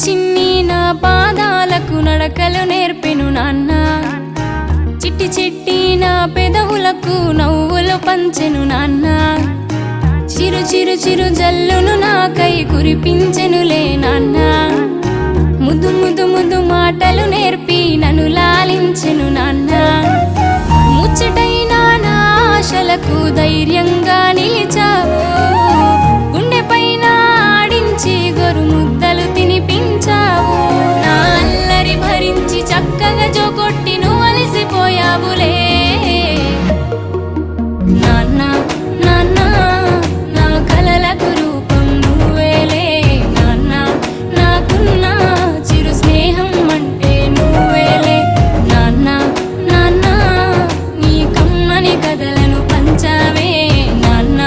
చిన్ని నా పాదాలకు నడకలు నేర్పెను నాన్న, చిట్టి చిట్టి నా పెదవులకు నవ్వులు పంచెను నాన్న, చిరు చిరు చిరు జల్లును నాకై కురిపించెనులే నాన్న, ముదు ముదు ముదు మాటలు నేర్పి నన్ను లాలించెను నాన్న, ముచ్చటైన నా ఆశలకు ధైర్యంగా నిలిచావు, గుండెపైన ఆడించి గొరు ముద్దలు తినిపించావు, నా అల్లరి భరించి చక్కగా జోకొట్టి నువ్వు అలసిపోయావులే నాన్న నాన్న, నా కలలకు రూపం నువ్వేలే నాన్న, నాకున్న చిరు స్నేహం అంటే నువ్వేలే నాన్న నాన్న, నీ కమ్మని కథలను పంచావే నాన్న,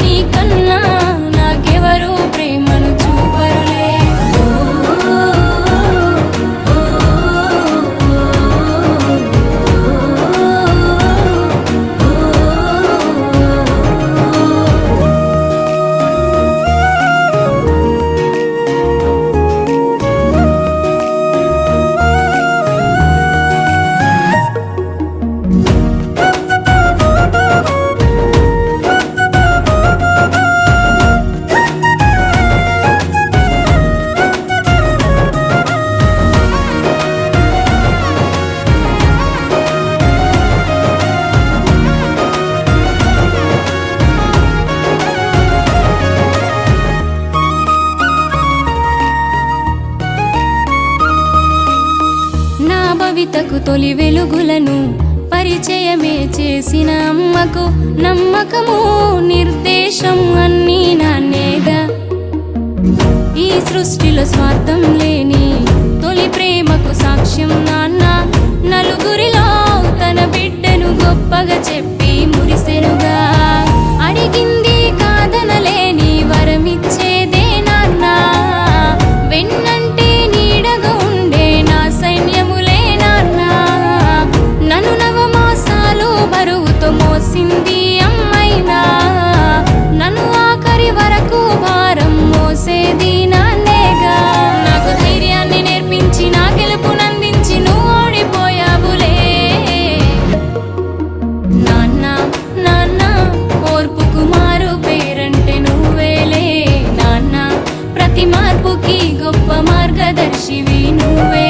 నీ కన్నా నాకెవరు ప్రేమను చూపరులే. భవితకు తొలి వెలుగులను పరిచయమే చేసిన అమ్మకు నమ్మకము నిర్దేశం అన్నీ నాన్నేగా, ఈ సృష్టిలో స్వార్థం లేని తొలి ప్రేమకు సాక్ష్యం నాన్న, నలుగురిలో తన బిడ్డను గొప్పగా చెప్పి మురిసెనుగా, అడిగింది కాదనలేని వరమిచ్చేదే నాన్న, వెన్నంటే నీడగా ఉండే నా సైన్యములే నాన్న, నన్ను నవమాసాలు బరువుతో మోసింది అమ్మైనా, నన్ను ఆఖరి వరకు భారం మోసేది నాన్నేగా, నాకు ధైర్యాన్ని నేర్పించి నా గెలుపునందించి నువ్వు ఓడిపోయావులే నాన్న నాన్న, ఓర్పుకు మారు పేరంటే నువ్వేలే నాన్న, ప్రతి మార్పుకి గొప్ప మార్గదర్శివి నువ్వే